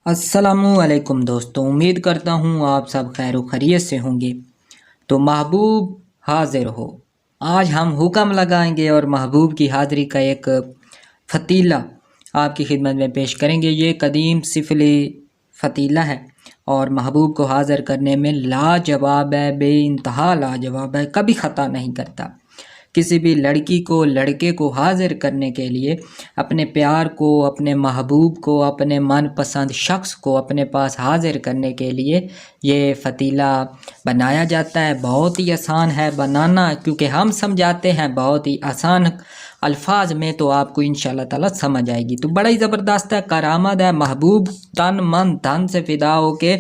अस्सलामुअलैकुम दोस्तों, उम्मीद करता हूँ आप सब खैर खैरियत से होंगे। तो महबूब हाजिर हो। आज हम हुक्म लगाएंगे और महबूब की हाज़िरी का एक फ़तीला आपकी खिदमत में पेश करेंगे। ये कदीम सिफली फ़तीला है और महबूब को हाज़िर करने में लाजवाब है, बेइंतहा लाजवाब है, कभी ख़ता नहीं करता। किसी भी लड़की को, लड़के को हाज़िर करने के लिए, अपने प्यार को, अपने महबूब को, अपने मनपसंद शख्स को अपने पास हाज़िर करने के लिए ये फ़तीला बनाया जाता है। बहुत ही आसान है बनाना, क्योंकि हम समझाते हैं बहुत ही आसान अल्फाज में, तो आपको इंशाअल्लाह ताला समझ आएगी। तो बड़ा ही ज़बरदस्त है, करामत है। महबूब तन मन धन से फ़िदा होके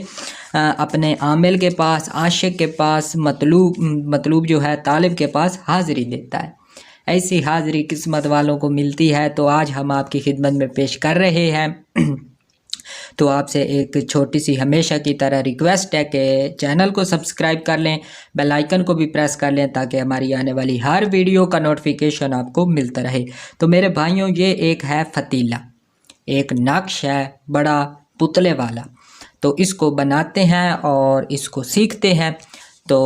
अपने आमिल के पास, आशिक के पास, मतलूब जो है तालिब के पास हाज़िरी देता है। ऐसी हाज़िरी किस्मत वालों को मिलती है, तो आज हम आपकी खिदमत में पेश कर रहे हैं। तो आपसे एक छोटी सी हमेशा की तरह रिक्वेस्ट है कि चैनल को सब्सक्राइब कर लें, बेल आइकन को भी प्रेस कर लें, ताकि हमारी आने वाली हर वीडियो का नोटिफिकेशन आपको मिलता रहे। तो मेरे भाइयों, ये एक है फ़तीला, एक नक्श है बड़ा पुतले वाला। तो इसको बनाते हैं और इसको सीखते हैं। तो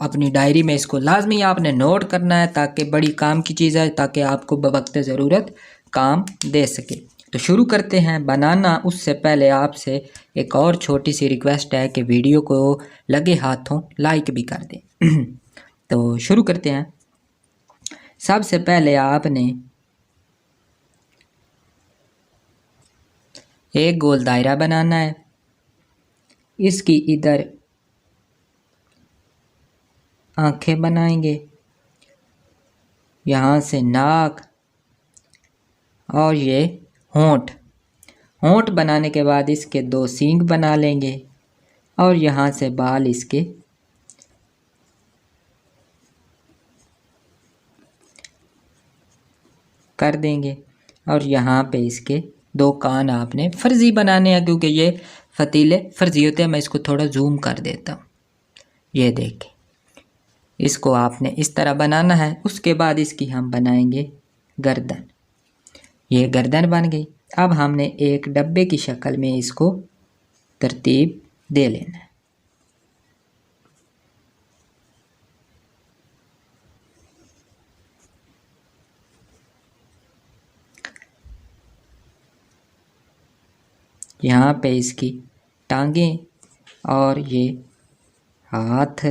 अपनी डायरी में इसको लाजमी आपने नोट करना है, ताकि बड़ी काम की चीज़ है, ताकि आपको बवक्त ज़रूरत काम दे सके। तो शुरू करते हैं बनाना। उससे पहले आपसे एक और छोटी सी रिक्वेस्ट है कि वीडियो को लगे हाथों लाइक भी कर दें। तो शुरू करते हैं। सबसे पहले आपने एक गोल दायरा बनाना है। इसकी इधर आंखें बनाएंगे, यहाँ से नाक और ये होंठ। होंठ बनाने के बाद इसके दो सींग बना लेंगे और यहाँ से बाल इसके कर देंगे और यहाँ पे इसके दो कान आपने फर्जी बनाने हैं, क्योंकि ये फ़तीले फर्जी होते हैं। मैं इसको थोड़ा जूम कर देता हूँ, ये देखें। इसको आपने इस तरह बनाना है। उसके बाद इसकी हम बनाएंगे गर्दन। ये गर्दन बन गई। अब हमने एक डब्बे की शक्ल में इसको तरतीब दे लेना है। यहाँ पे इसकी टांगें और ये हाथ।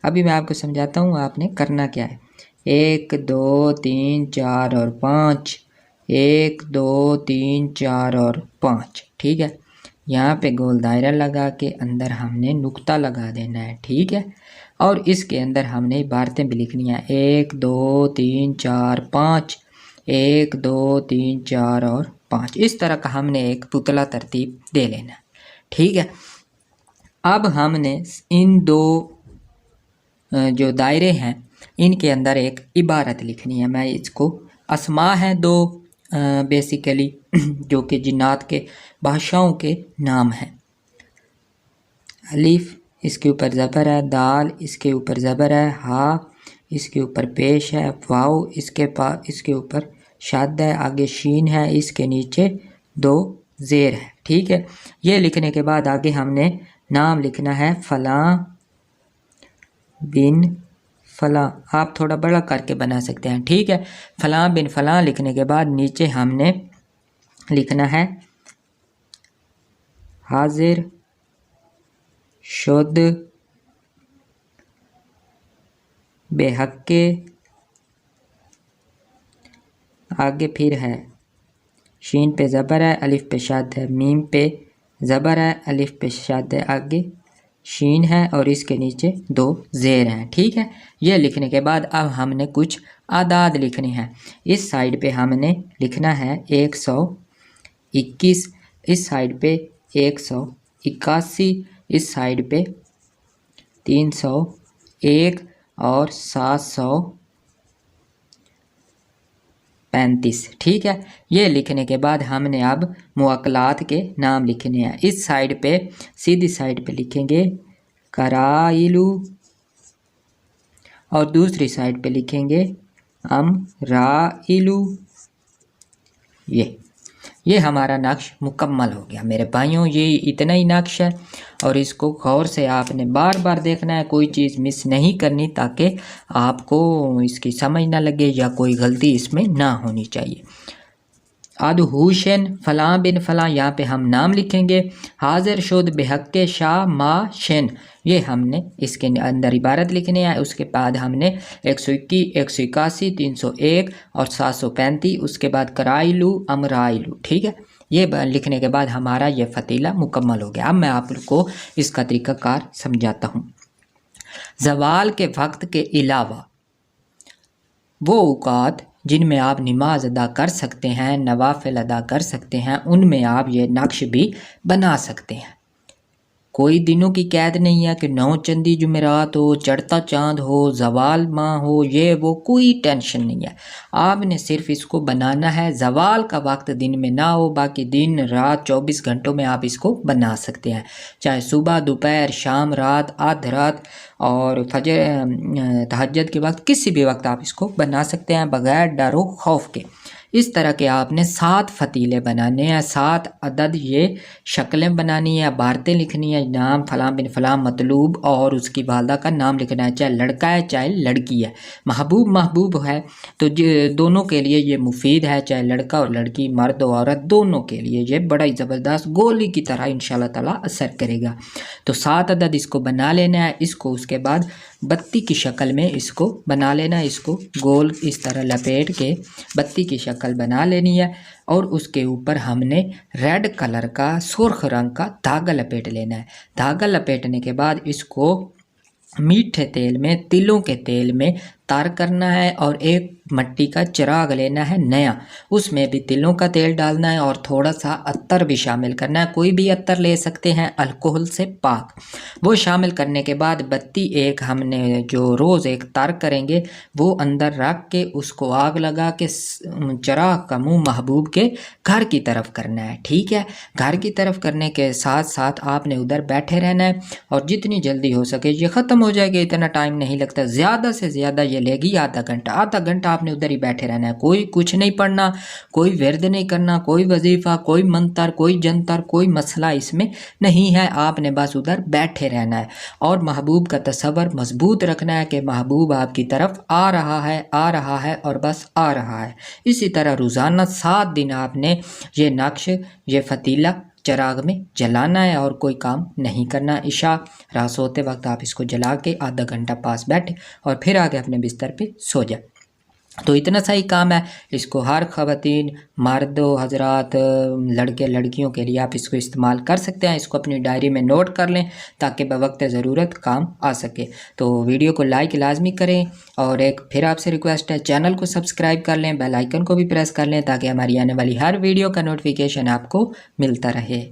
अभी मैं आपको समझाता हूँ आपने करना क्या है। 1 2 3 4 और 5, 1 2 3 4 और 5, ठीक है। यहाँ पे गोल दायरा लगा के अंदर हमने नुक्ता लगा देना है, ठीक है। और इसके अंदर हमने इबारतें भी लिखनी है। 1 2 3 4 5, 1 2 3 4 और 5। इस तरह का हमने एक पुतला तरतीब दे लेना है, ठीक है। अब हमने इन दो जो दायरे हैं इनके अंदर एक इबारत लिखनी है। मैं इसको अस्मा है दो बेसिकली जो कि जिन्नात के बादशाहों के नाम हैं। अलिफ इसके ऊपर ज़बर है, दाल इसके ऊपर ज़बर है, हा इसके ऊपर पेश है, वाओ इसके ऊपर शद है, आगे शीन है, इसके नीचे दो ज़ेर है, ठीक है। ये लिखने के बाद आगे हमने नाम लिखना है फ़लाँ बिन फ़लाँ। आप थोड़ा बड़ा करके बना सकते हैं, ठीक है। फ़लाँ बिन फ़लाँ लिखने के बाद नीचे हमने लिखना है हाजिर शुद्ध बेहक्के। आगे फिर है शीन पे ज़बर है, अलिफ पे शद है, मीम पे ज़बर है, अलिफ पे शद है, आगे शीन है और इसके नीचे दो ज़ेर हैं, ठीक है। ये लिखने के बाद अब हमने कुछ आदाद लिखने हैं। इस साइड पे हमने लिखना है 121, इस साइड पे 181, इस साइड पे 301 और 735, ठीक है। ये लिखने के बाद हमने अब मुअक्कलात के नाम लिखने हैं। इस साइड पे सीधी साइड पे लिखेंगे कराइलू और दूसरी साइड पे लिखेंगे अमराइलू। ये हमारा नक्श मुकम्मल हो गया मेरे भाइयों। ये इतना ही नक्श है और इसको गौर से आपने बार बार देखना है, कोई चीज़ मिस नहीं करनी ताकि आपको इसकी समझ ना लगे या कोई गलती इसमें ना होनी चाहिए। अद हुसैन फ़लाँ बिन फ़लाँ, यहाँ पे हम नाम लिखेंगे। हाजिर शुद बेहक़ शाह मा शेन, ये हमने इसके अंदर इबारत लिखनी है। उसके बाद हमने 121, 181, 301 और 735, उसके बाद कराइलू अमराइलू, ठीक है। ये लिखने के बाद हमारा ये फ़तीला मुकम्मल हो गया। अब मैं आपको इसका तरीक़ाकार समझाता हूँ। ज़वाल के वक्त के अलावा वो औक़ात जिनमें आप नमाज अदा कर सकते हैं, नवाफिल अदा कर सकते हैं, उनमें आप ये नक्श भी बना सकते हैं। कोई दिनों की कैद नहीं है कि 9 चंदी जुमेरात हो, चढ़ता चाँद हो, ज़वाल माह हो, ये वो कोई टेंशन नहीं है। आपने सिर्फ इसको बनाना है। ज़वाल का वक्त दिन में ना हो, बाकी दिन रात 24 घंटों में आप इसको बना सकते हैं, चाहे सुबह, दोपहर, शाम, रात, आध रात और फजर तहज्जुद के वक्त, किसी भी वक्त आप इसको बना सकते हैं बग़ैर डर खौफ के। इस तरह के आपने 7 फ़तीले बनाने हैं, 7 अदद ये शक्लें बनानी है, इबारतें लिखनी है, नाम फ़लाँ बिन फ़लाँ, मतलूब और उसकी वालदा का नाम लिखना है, चाहे लड़का है चाहे लड़की है। महबूब महबूब है तो दोनों के लिए ये मुफीद है, चाहे लड़का और लड़की, मर्द और औरत, दोनों के लिए ये बड़ा ही ज़बरदस्त गोली की तरह इंशाअल्लाह ताला असर करेगा। तो 7 अदद इसको बना लेना है। इसको उसके बाद बत्ती की शक्ल में इसको बना लेना है। इसको गोल इस तरह लपेट के बत्ती की शक्ल बना लेनी है और उसके ऊपर हमने रेड कलर का, सुर्ख रंग का धागा लपेट लेना है। धागा लपेटने के बाद इसको मीठे तेल में, तिलों के तेल में तार करना है और एक मट्टी का चिराग लेना है नया, उसमें भी तिलों का तेल डालना है और थोड़ा सा अत्तर भी शामिल करना है। कोई भी अत्तर ले सकते हैं, अल्कोहल से पाक। वो शामिल करने के बाद बत्ती एक हमने जो रोज़ एक तार करेंगे वो अंदर रख के उसको आग लगा के चिराग का मुंह महबूब के घर की तरफ करना है, ठीक है। घर की तरफ करने के साथ साथ आपने उधर बैठे रहना है और जितनी जल्दी हो सके ये ख़त्म हो जाएगी, इतना टाइम नहीं लगता, ज़्यादा से ज़्यादा ये लेगी आधा घंटा। आधा घंटा आपने उधर ही बैठे रहना है, कोई कुछ नहीं पढ़ना, कोई विरद नहीं करना, कोई वजीफ़ा, कोई मंतर, कोई जंतर, कोई मसला इसमें नहीं है। आपने बस उधर बैठे रहना है और महबूब का तसव्वुर मजबूत रखना है कि महबूब आपकी तरफ आ रहा है, आ रहा है और बस आ रहा है। इसी तरह रोज़ाना 7 दिन आपने ये नक्श, ये फ़तीला चिराग में जलाना है और कोई काम नहीं करना। इशा रात सोते वक्त आप इसको जला के आधा घंटा पास बैठे और फिर आगे अपने बिस्तर पे सो जाए। तो इतना सा ही काम है। इसको हर ख़वातीन, मर्द हजरात, लड़के लड़कियों के लिए आप इसको इस्तेमाल कर सकते हैं। इसको अपनी डायरी में नोट कर लें ताकि बवक्त ज़रूरत काम आ सके। तो वीडियो को लाइक लाजमी करें और एक फिर आपसे रिक्वेस्ट है, चैनल को सब्सक्राइब कर लें, बेल आइकन को भी प्रेस कर लें ताकि हमारी आने वाली हर वीडियो का नोटिफिकेशन आपको मिलता रहे।